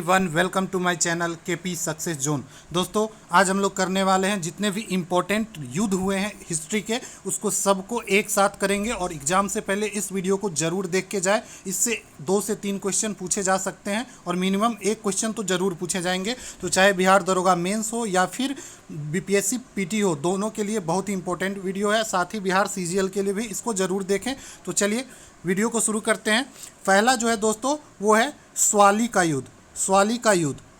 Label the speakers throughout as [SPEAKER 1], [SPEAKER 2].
[SPEAKER 1] Everyone, welcome to my channel KP success zone. दोस्तों, आज हम लोग करने वाले हैं जितने भी इम्पोर्टेंट युद्ध हुए हैं हिस्ट्री के, उसको सबको एक साथ करेंगे। और एग्जाम से पहले इस वीडियो को जरूर देख के जाए। इससे 2 से 3 क्वेश्चन पूछे जा सकते हैं और मिनिमम 1 क्वेश्चन तो जरूर पूछे जाएंगे। तो चाहे बिहार दरोगा मेंस हो या फिर बीपीएससी पीटी हो, दोनों के लिए बहुत ही इंपॉर्टेंट वीडियो है। साथ ही बिहार सीजीएल के लिए भी इसको जरूर देखें। तो चलिए वीडियो को शुरू करते हैं। पहला जो है दोस्तों वो है स्वाली का युद्ध।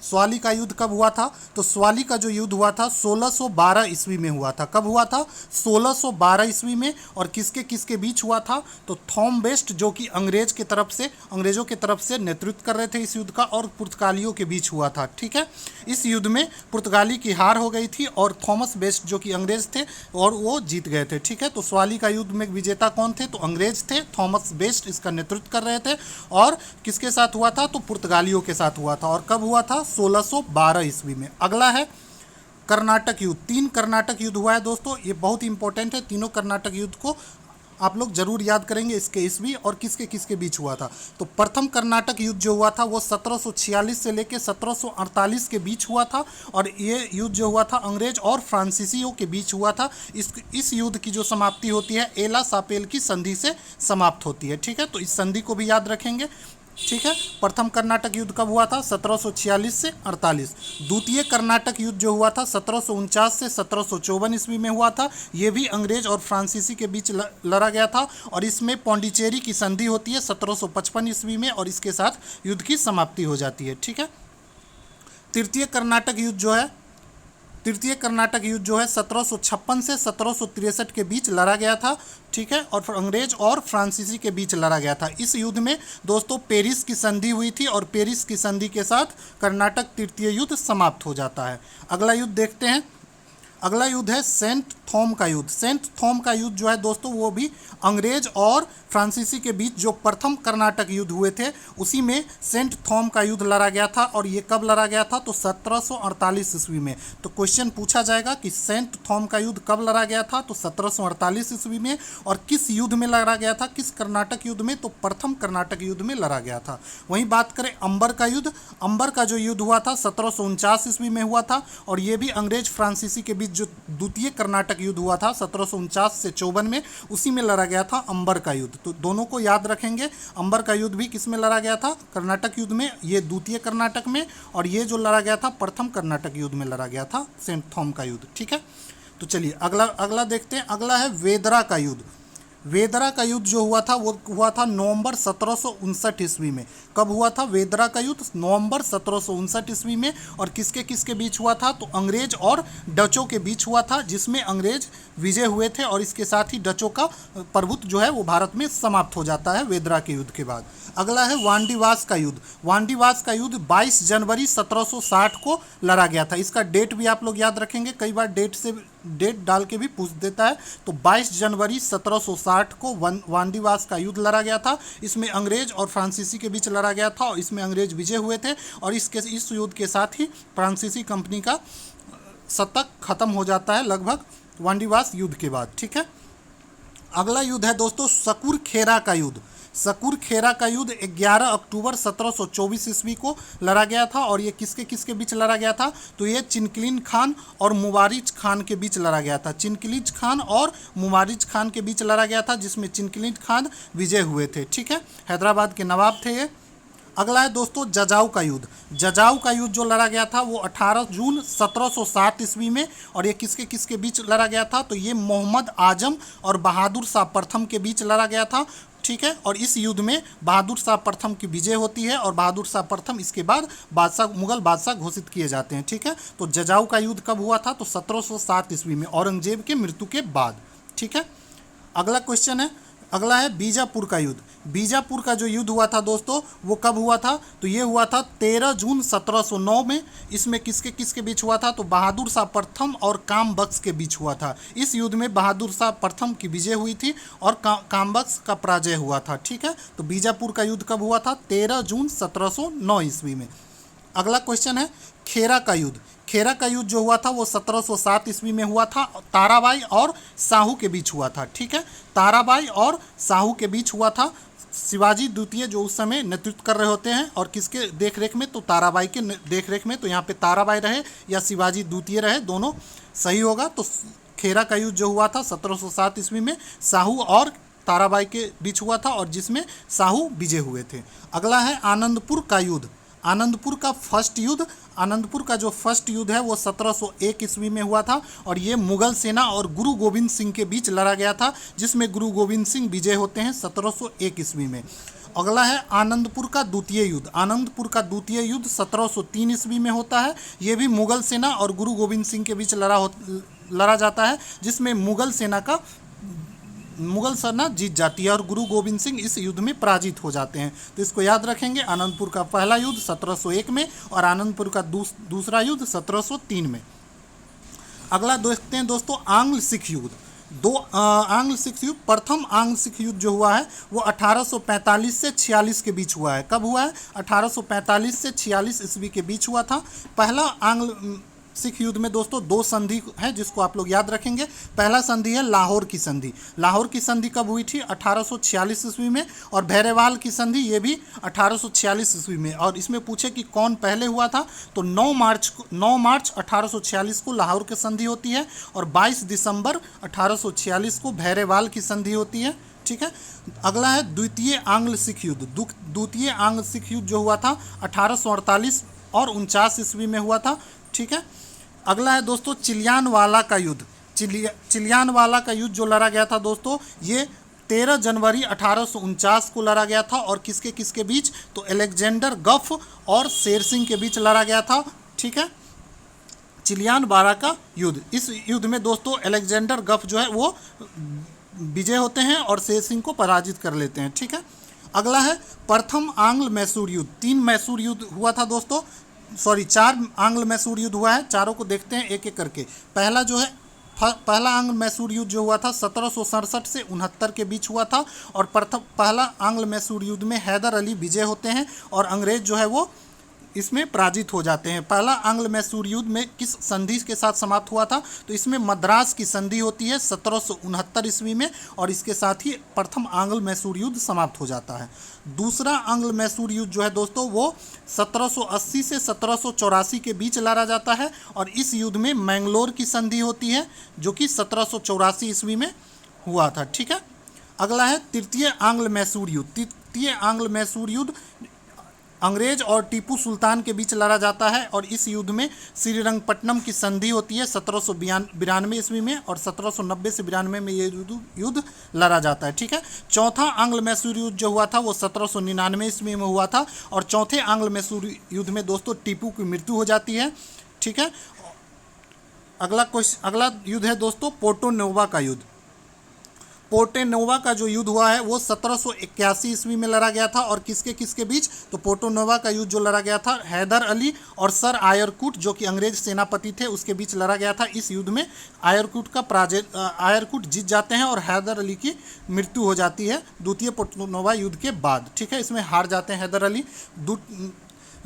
[SPEAKER 1] स्वाली का युद्ध कब हुआ था? तो स्वाली का जो युद्ध हुआ था 1612 ईस्वी में हुआ था। कब हुआ था? 1612 ईस्वी में। और किसके किसके बीच हुआ था? तो थॉम बेस्ट, जो कि अंग्रेजों के तरफ से नेतृत्व कर रहे थे इस युद्ध का, और पुर्तगालियों के बीच हुआ था। ठीक है, इस युद्ध में पुर्तगाली की हार हो गई थी और थॉमस बेस्ट जो कि अंग्रेज थे और वो जीत गए थे। ठीक है, तो स्वाली का युद्ध में विजेता कौन थे? तो अंग्रेज थे। थॉमस बेस्ट इसका नेतृत्व कर रहे थे। और किसके साथ हुआ था? तो पुर्तगालियों के साथ हुआ था। और कब हुआ था? 1612 ईस्वी में। अगला है कर्नाटक युद्ध। 3 कर्नाटक युद्ध हुआ है दोस्तों, ये बहुत इंपॉर्टेंट है। तीनों कर्नाटक युद्ध को आप लोग जरूर याद करेंगे, इसके ईस्वी और किसके किसके बीच हुआ था। तो प्रथम कर्नाटक युद्ध जो हुआ था वो 1746 से लेकर 1748 के बीच हुआ था। और ये युद्ध जो हुआ था अंग्रेज और फ्रांसीसियों के बीच हुआ था। इस युद्ध की जो समाप्ति होती है एला सापेल की संधि से समाप्त होती है। ठीक है, तो इस संधि को भी याद रखेंगे। ठीक है, प्रथम कर्नाटक युद्ध कब हुआ था? 1746 से 48। द्वितीय कर्नाटक युद्ध जो हुआ था 1749 से 1754 ईस्वी में हुआ था। ये भी अंग्रेज और फ्रांसीसी के बीच लड़ा गया था। और इसमें पौंडीचेरी की संधि होती है 1755 ईस्वी में, और इसके साथ युद्ध की समाप्ति हो जाती है। ठीक है, तृतीय कर्नाटक युद्ध जो है 1756 से 1763 के बीच लड़ा गया था। ठीक है, और अंग्रेज और फ्रांसीसी के बीच लड़ा गया था। इस युद्ध में दोस्तों पेरिस की संधि हुई थी और पेरिस की संधि के साथ कर्नाटक तृतीय युद्ध समाप्त हो जाता है। अगला युद्ध देखते हैं। अगला युद्ध है सेंट थॉम का युद्ध। सेंट थॉम का युद्ध जो है दोस्तों वो भी अंग्रेज और फ्रांसीसी के बीच जो प्रथम कर्नाटक युद्ध हुए थे उसी में सेंट थॉम का युद्ध लड़ा गया था। और ये कब लड़ा गया था? तो 1748 ईस्वी में। तो क्वेश्चन पूछा जाएगा कि सेंट थॉम का युद्ध कब लड़ा गया था? तो 1748 ईस्वी में। और किस युद्ध में लड़ा गया था? किस कर्नाटक युद्ध में? तो प्रथम कर्नाटक युद्ध में लड़ा गया था। वहीं बात करें अंबर का युद्ध। अंबर का जो युद्ध हुआ था 1749 ईस्वी में हुआ था। और ये भी अंग्रेज फ्रांसीसी के बीच जो द्वितीय कर्नाटक युद्ध हुआ था 1749 से 54 में, उसी में लड़ा गया था अंबर का युद्ध। तो दोनों को याद रखेंगे। अंबर का युद्ध भी किस में लड़ा गया था? कर्नाटक युद्ध में, ये द्वितीय कर्नाटक में। और ये जो लड़ा गया था प्रथम कर्नाटक युद्ध में लड़ा गया था, सेंट थॉम का युद्ध। ठीक है, तो चलिए अगला देखते हैं। अगला है वेदरा का युद्ध। वेदरा का युद्ध जो हुआ था वो हुआ था नवंबर 1759 ईस्वी में। कब हुआ था वेदरा का युद्ध? नवंबर 1759 ईस्वी में। और किसके किसके बीच हुआ था? तो अंग्रेज और डचों के बीच हुआ था, जिसमें अंग्रेज विजय हुए थे। और इसके साथ ही डचों का प्रभुत्व जो है वो भारत में समाप्त हो जाता है वेदरा के युद्ध के बाद। अगला है वांडीवास का युद्ध। वांडीवास का युद्ध 22 जनवरी 1760 को लड़ा गया था। इसका डेट भी आप लोग याद रखेंगे, कई बार डेट डाल के भी पूछ देता है। तो 22 जनवरी 1760 को वांडीवास का युद्ध लड़ा गया था। इसमें अंग्रेज और फ्रांसीसी के बीच लड़ा गया था और इसमें अंग्रेज विजय हुए थे। और इस युद्ध के साथ ही फ्रांसीसी कंपनी का शतक खत्म हो जाता है लगभग वांडीवास युद्ध के बाद। ठीक है, अगला युद्ध है दोस्तों सकूरखेरा का युद्ध। सकूरखेरा का युद्ध 11 अक्टूबर 1724 ईस्वी को लड़ा गया था। और ये किसके किसके बीच लड़ा गया था? तो ये चिनकिलीन खान और मुबारिज खान के बीच लड़ा गया था। चिनकिलीज खान और मुबारिज खान के बीच लड़ा गया था, जिसमें चिनकिलीज खान विजय हुए थे। ठीक है, हैदराबाद के नवाब थे ये। अगला है दोस्तों जजाऊ का युद्ध। जजाऊ का युद्ध जो लड़ा गया था वो 18 जून 1707 ईस्वी में। और ये किसके किसके बीच लड़ा गया था? तो ये मोहम्मद आजम और बहादुर शाह प्रथम के बीच लड़ा गया था। ठीक है, और इस युद्ध में बहादुर शाह प्रथम की विजय होती है और बहादुर शाह प्रथम इसके बाद मुगल बादशाह घोषित किए जाते हैं। ठीक है, तो जजाऊ का युद्ध कब हुआ था? तो 1707 ईस्वी में, औरंगजेब के मृत्यु के बाद। ठीक है, अगला क्वेश्चन है। अगला है बीजापुर का युद्ध। बीजापुर का जो युद्ध हुआ था दोस्तों वो कब हुआ था? तो ये हुआ था 13 जून 1709 में। इसमें किसके किसके बीच हुआ था? तो बहादुर शाह प्रथम और कामबख्श के बीच हुआ था। इस युद्ध में बहादुर शाह प्रथम की विजय हुई थी और कामबख्श का पराजय हुआ था। ठीक है, तो बीजापुर का युद्ध कब हुआ था? 13 जून 1709 ईस्वी में। अगला क्वेश्चन है खेरा का युद्ध। खेरा का युद्ध जो हुआ था वो 1707 ईस्वी में हुआ था। ताराबाई और साहू के बीच हुआ था। ठीक है, ताराबाई और साहू के बीच हुआ था शिवाजी द्वितीय जो उस समय नेतृत्व कर रहे होते हैं, और किसके देखरेख में, तो ताराबाई के देखरेख में। तो यहाँ पे ताराबाई रहे या शिवाजी द्वितीय रहे, दोनों सही होगा। तो खेरा का युद्ध जो हुआ था 1707 ईस्वी में साहू और ताराबाई के बीच हुआ था, और जिसमें साहू विजय हुए थे। अगला है आनंदपुर का युद्ध। आनंदपुर का फर्स्ट युद्ध, आनंदपुर का जो फर्स्ट युद्ध है वो 1701 ईस्वी में हुआ था, और ये मुगल सेना और गुरु गोविंद सिंह के बीच लड़ा गया था, जिसमें गुरु गोविंद सिंह विजय होते हैं 1701 ईस्वी में। अगला है आनंदपुर का द्वितीय युद्ध। आनंदपुर का द्वितीय युद्ध 1703 ईस्वी में होता है। ये भी मुगल सेना और गुरु गोविंद सिंह के बीच लड़ा जाता है, जिसमें मुगल सेना जीत जाती है और गुरु गोविंद सिंह इस युद्ध में पराजित हो जाते हैं। तो इसको याद रखेंगे, आनंदपुर का पहला युद्ध 1701 में और आनंदपुर का दूसरा युद्ध 1703 में। अगला देखते हैं दोस्तों आंग्ल सिख युद्ध। आंग्ल सिख युद्ध, प्रथम आंग्ल सिख युद्ध जो हुआ है वो 1845 से 46 के बीच हुआ है। कब हुआ है? 1845 से 46 ईस्वी के बीच हुआ था। पहला आंग्ल सिख युद्ध में दोस्तों दो संधि है जिसको आप लोग याद रखेंगे। पहला संधि है लाहौर की संधि। लाहौर की संधि कब हुई थी? 1846 ईस्वी में। और भैरेवाल की संधि ये भी 1846 ईस्वी में। और इसमें पूछे कि कौन पहले हुआ था, तो 9 मार्च 1846 को लाहौर की संधि होती है, और 22 दिसंबर 1846 को भैरेवाल की संधि होती है। ठीक है। अगला है द्वितीय आंग्ल सिख युद्ध। द्वितीय आंग्ल सिख युद्ध जो हुआ था 1848 और 49 ईस्वी में हुआ था। ठीक है। अगला है दोस्तों चिलियानवाला का युद्ध। चिलियानवाला का युद्ध जो लड़ा गया था दोस्तों, ये 13 जनवरी 1849 को लड़ा गया था, और किसके किसके बीच? तो अलेक्जेंडर गफ और शेर सिंह के बीच लड़ा गया था। ठीक है। चिलियानवाला का युद्ध, इस युद्ध में दोस्तों अलेक्जेंडर गफ जो है वो विजय होते हैं और शेर सिंह को पराजित कर लेते हैं। ठीक है। अगला है प्रथम आंग्ल मैसूर युद्ध। 3 मैसूर युद्ध हुआ था दोस्तों, 4 आंग्ल मैसूर युद्ध हुआ है। चारों को देखते हैं एक एक करके। पहला जो है पहला आंग्ल मैसूर युद्ध जो हुआ था 1767 से 69 के बीच हुआ था, और पहला आंग्ल मैसूर युद्ध में हैदर अली विजय होते हैं और अंग्रेज जो है वो इसमें पराजित हो जाते हैं। पहला आंग्ल मैसूर युद्ध में किस संधि के साथ समाप्त हुआ था? तो इसमें मद्रास की संधि होती है 1769 ईस्वी में, और इसके साथ ही प्रथम आंग्ल मैसूर युद्ध समाप्त हो जाता है। दूसरा आंग्ल मैसूर युद्ध जो है दोस्तों वो 1780 से 1784 के बीच लड़ा जाता है, और इस युद्ध में मैंगलोर की संधि होती है जो कि 1784 ईस्वी में हुआ था। ठीक है। अगला है तृतीय आंग्ल मैसूर युद्ध। तृतीय आंग्ल मैसूर युद्ध अंग्रेज और टीपू सुल्तान के बीच लड़ा जाता है, और इस युद्ध में श्रीरंगपट्टनम की संधि होती है 1792 ईस्वी में, और 1790 से 92 में ये युद्ध लड़ा जाता है। ठीक है। चौथा आंग्ल मैसूर युद्ध जो हुआ था वो 1799 ईस्वी में हुआ था, और चौथे आंग्ल मैसूर युद्ध में दोस्तों टीपू की मृत्यु हो जाती है। ठीक है। अगला युद्ध है दोस्तों पोर्टो नोवा का युद्ध। पोर्टो नोवा का जो युद्ध हुआ है वो 1781 ईस्वी में लड़ा गया था, और किसके किसके बीच? तो पोर्टो नोवा का युद्ध जो लड़ा गया था हैदर अली और सर आयरकुट जो कि अंग्रेज सेनापति थे उसके बीच लड़ा गया था। इस युद्ध में आयरकुट जीत जाते हैं और हैदर अली की मृत्यु हो जाती है द्वितीय पोर्टो नोवा युद्ध के बाद। ठीक है। इसमें हार जाते हैं हैदर अली।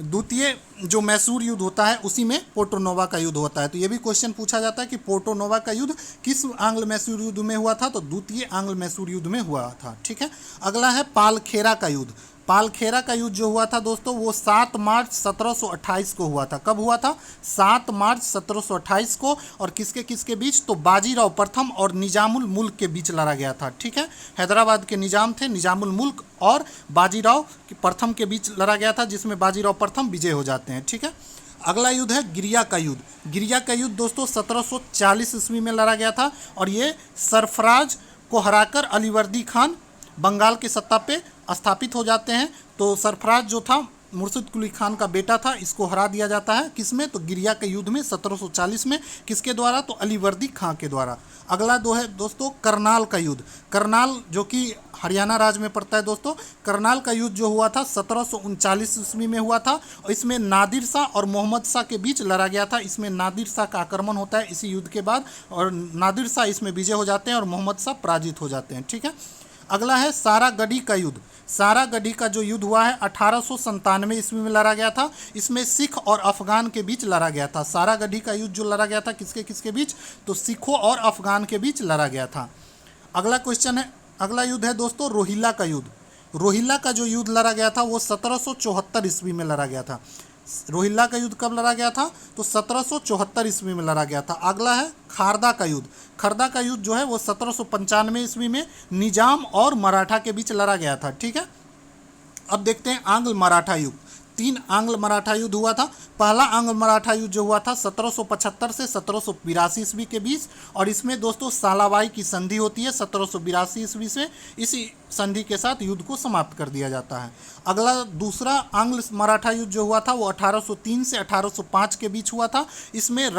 [SPEAKER 1] द्वितीय जो मैसूर युद्ध होता है उसी में पोर्टो नोवा का युद्ध होता है। तो ये भी क्वेश्चन पूछा जाता है कि पोर्टो नोवा का युद्ध किस आंग्ल मैसूर युद्ध में हुआ था? तो द्वितीय आंग्ल मैसूर युद्ध में हुआ था। ठीक है। अगला है पालखेरा का युद्ध। पालखेरा का युद्ध जो हुआ था दोस्तों वो 7 मार्च 1728 को हुआ था। कब हुआ था? 7 मार्च 1728 को, और किसके किसके बीच? तो बाजीराव प्रथम और निजामुल मुल्क के बीच लड़ा गया था। ठीक है। हैदराबाद के निजाम थे, निजामुल मुल्क और बाजीराव प्रथम के बीच लड़ा गया था, जिसमें बाजीराव प्रथम विजय हो जाते हैं। ठीक है। अगला युद्ध है गिरिया का युद्ध। गिरिया का युद्ध दोस्तों 1740 ईस्वी में लड़ा गया था, और ये सरफराज को हराकर अलीवर्दी खान बंगाल की सत्ता पे स्थापित हो जाते हैं। तो सरफराज जो था मुर्शिद कुली खान का बेटा था, इसको हरा दिया जाता है। किसमें? तो गिरिया के युद्ध में 1740 में। किसके द्वारा? तो अलीवर्दी खां के द्वारा। अगला है दोस्तों करनाल का युद्ध। करनाल जो कि हरियाणा राज्य में पड़ता है दोस्तों। करनाल का युद्ध जो हुआ था 1739 ईस्वी में हुआ था, और इसमें नादिर शाह और मोहम्मद शाह के बीच लड़ा गया था। इसमें नादिर शाह का आक्रमण होता है इसी युद्ध के बाद, और नादिर शाह इसमें विजय हो जाते हैं और मोहम्मद शाह पराजित हो जाते हैं। ठीक है। अगला है सारागढ़ी का युद्ध। सारागढ़ी का जो युद्ध हुआ है 1897 ईस्वी में लड़ा गया था। इसमें सिख और अफगान के बीच लड़ा गया था। सारागढ़ी का युद्ध जो लड़ा गया था किसके किसके बीच? तो सिखों और अफगान के बीच लड़ा गया था। अगला युद्ध है दोस्तों रोहिला का युद्ध। रोहिल्ला का जो युद्ध लड़ा गया था वो 1774 ईस्वी में लड़ा गया था। रोहिल्ला का युद्ध कब लड़ा गया था? तो 1774 ईस्वी में लड़ा गया था। अगला है खारदा का युद्ध। खरदा का युद्ध जो है वो 1795 ईस्वी में निजाम और मराठा के बीच लड़ा गया था। ठीक है, अब देखते हैं आंग्ल मराठा युद्ध। 3 आंग्ल मराठा युद्ध हुआ था। पहला आंग्ल मराठा युद्ध जो हुआ था 1775 से 1782 ईस्वी के बीच, और इसमें दोस्तों सालाबाई की संधि होती है 1782 ईस्वी से। इसी संधि के साथ युद्ध को समाप्त कर दिया जाता है। अगला दूसरा आंग्ल मराठा युद्ध जो हुआ था वो 1803 से 1805 के बीच हुआ था। इसमें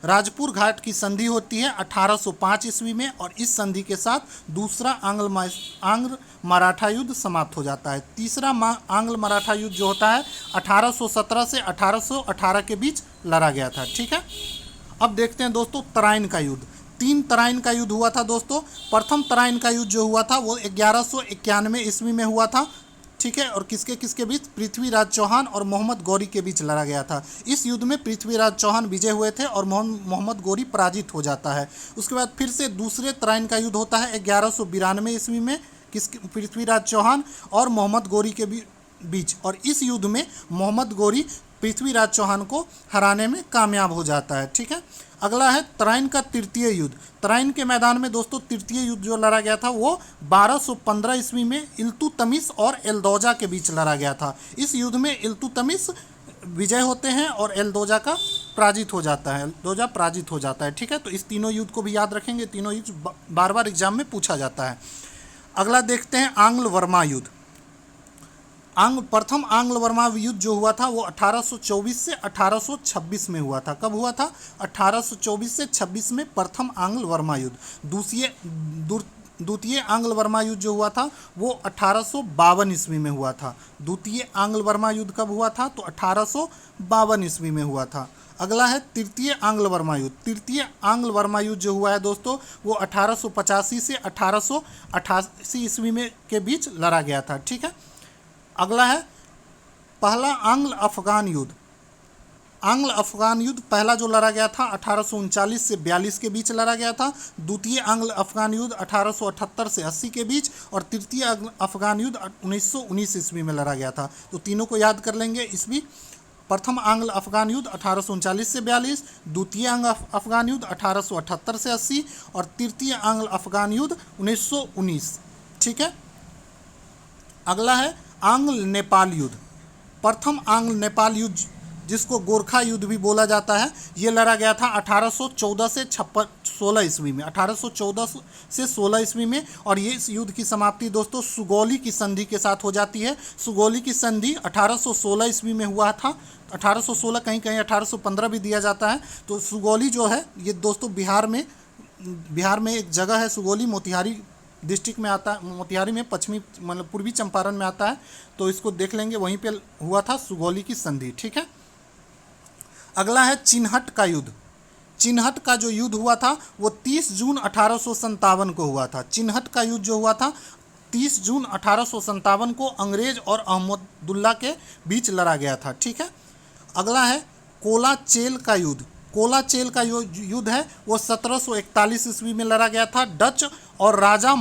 [SPEAKER 1] राजपुर घाट की संधि होती है 1805 ईस्वी में, और इस संधि के साथ दूसरा आंग्ल मराठा युद्ध समाप्त हो जाता है। तीसरा आंग्ल मराठा युद्ध जो होता है 1817 से 1818 के बीच लड़ा गया था। ठीक है, अब देखते हैं दोस्तों तराइन का युद्ध। 3 तराइन का युद्ध हुआ था दोस्तों। प्रथम तराइन का युद्ध जो हुआ था वो 1191 ईस्वी में हुआ था। ठीक है, और किसके किसके बीच? पृथ्वीराज चौहान और मोहम्मद गौरी के बीच लड़ा गया था। इस युद्ध में पृथ्वीराज चौहान विजय हुए थे और मोहम्मद गौरी पराजित हो जाता है। उसके बाद फिर से दूसरे तराइन का युद्ध होता है 1192 ईस्वी में, पृथ्वीराज चौहान और मोहम्मद गौरी के बीच, और इस युद्ध में मोहम्मद गौरी पृथ्वीराज चौहान को हराने में कामयाब हो जाता है। ठीक है, अगला है तराइन का तृतीय युद्ध। तराइन के मैदान में दोस्तों तृतीय युद्ध जो लड़ा गया था वो 1215 ईस्वी में इल्तुतमिश और एल्दौजा के बीच लड़ा गया था। इस युद्ध में इल्तुतमिश विजय होते हैं और एल्दौजा पराजित हो जाता है। ठीक है, तो इस तीनों युद्ध को भी याद रखेंगे। तीनों युद्ध बार बार एग्जाम में पूछा जाता है। अगला देखते हैं आंग्ल वर्मा युद्ध। प्रथम आंग्ल वर्मा युद्ध जो हुआ था वो 1824 से 1826 में हुआ था। कब हुआ था? 1824 से 26 में प्रथम आंग्ल वर्मा युद्ध। द्वितीय आंग्ल वर्मा युद्ध जो हुआ था वो 1852 ईस्वी में हुआ था। द्वितीय आंग्ल वर्मा युद्ध कब हुआ था? तो 1852 ईस्वी में हुआ था। अगला है तृतीय आंग्ल वर्मा युद्ध। तृतीय आंग्ल वर्मा युद्ध जो हुआ है दोस्तों वो 1885 से 1888 ईस्वी में के बीच लड़ा गया था। ठीक है, अगला है पहला आंग्ल अफगान युद्ध। आंग्ल अफगान युद्ध पहला जो लड़ा गया था 1839 से 42 के बीच लड़ा गया था। द्वितीय आंग्ल अफगान युद्ध 1878 से 80 के बीच, और तृतीय अफगान युद्ध 1919 ईस्वी में लड़ा गया था। तो तीनों को याद कर लेंगे ईस्वी। प्रथम आंग्ल अफगान युद्ध 1839 से 42, द्वितीय आंग्ल अफगान युद्ध 1878 से 80, और तृतीय आंग्ल अफगान युद्ध 1919। ठीक है, अगला है आंग्ल नेपाल युद्ध। प्रथम आंग्ल नेपाल युद्ध जिसको गोरखा युद्ध भी बोला जाता है, ये लड़ा गया था 1814 से 16 ईस्वी में। 1814 से 16 ईस्वी में, और ये इस युद्ध की समाप्ति दोस्तों सुगौली की संधि के साथ हो जाती है। सुगौली की संधि 1816 ईस्वी में हुआ था। 1816 कहीं कहीं 1815 भी दिया जाता है। तो सुगौली जो है ये दोस्तों बिहार में एक जगह है सुगौली, मोतिहारी डिस्ट्रिक्ट में आता है। मोतिहारी में पूर्वी चंपारण में आता है। तो इसको देख लेंगे, वहीं पे हुआ था सुगौली की संधि। ठीक है, अगला है चिन्हट का युद्ध। चिन्हट का जो युद्ध हुआ था वो 30 जून 1857 को हुआ था। चिन्हट का युद्ध जो हुआ था 30 जून 1857 को अंग्रेज और अहमदुल्ला के बीच लड़ा गया था। ठीक है, अगला है कोलाचेल का युद्ध। कोलाचेल का युद्ध है वो 1741 ईस्वी में लड़ा गया था। डच और राजा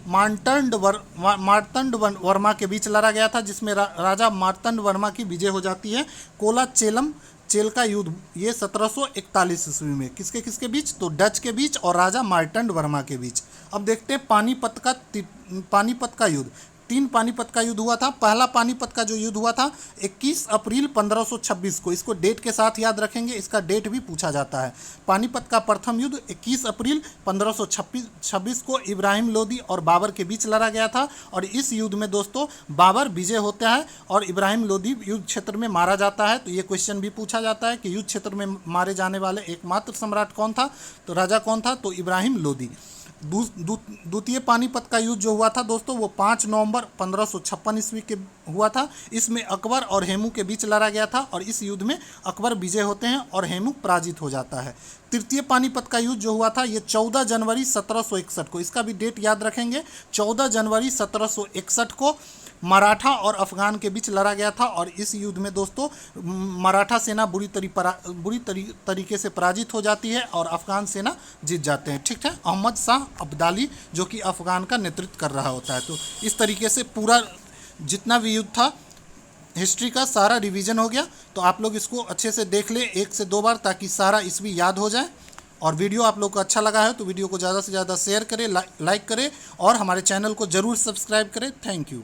[SPEAKER 1] मार्तंड वर्मा के बीच लड़ा गया था, जिसमें राजा मार्तंड वर्मा की विजय हो जाती है। कोलाचेल का युद्ध ये 1741 ईस्वी में किसके किसके बीच? तो डच के बीच और राजा मार्तंड वर्मा के बीच। अब देखते हैं पानीपत का युद्ध। 3 पानीपत का युद्ध हुआ था। पहला पानीपत का जो युद्ध हुआ था 21 अप्रैल 1526 को। इसको डेट के साथ याद रखेंगे, इसका डेट भी पूछा जाता है। पानीपत का प्रथम युद्ध 21 अप्रैल 1526 को इब्राहिम लोदी और बाबर के बीच लड़ा गया था, और इस युद्ध में दोस्तों बाबर विजय होता है और इब्राहिम लोदी युद्ध क्षेत्र में मारा जाता है। तो ये क्वेश्चन भी पूछा जाता है कि युद्ध क्षेत्र में मारे जाने वाले एकमात्र सम्राट कौन था? तो राजा कौन था? तो इब्राहिम लोदी। द्वितीय पानीपत का युद्ध जो हुआ था दोस्तों वो 5 नवंबर 1556 ईस्वी के हुआ था। इसमें अकबर और हेमू के बीच लड़ा गया था, और इस युद्ध में अकबर विजय होते हैं और हेमू पराजित हो जाता है। तृतीय पानीपत का युद्ध जो हुआ था ये 14 जनवरी 1761 को। इसका भी डेट याद रखेंगे। 14 जनवरी 1761 को मराठा और अफगान के बीच लड़ा गया था, और इस युद्ध में दोस्तों मराठा सेना बुरी तरीके से पराजित हो जाती है और अफगान सेना जीत जाते हैं। ठीक है, अहमद शाह अब्दाली, जो कि अफ़गान का नेतृत्व कर रहा होता है। तो इस तरीके से पूरा जितना भी युद्ध था हिस्ट्री का सारा रिवीजन हो गया। तो आप लोग इसको अच्छे से देख लें 1 से 2 बार, ताकि सारा ईस्वी याद हो जाए। और वीडियो आप लोग को अच्छा लगा है तो वीडियो को ज़्यादा से ज़्यादा शेयर करें, लाइक करें और हमारे चैनल को ज़रूर सब्सक्राइब करें। Thank you.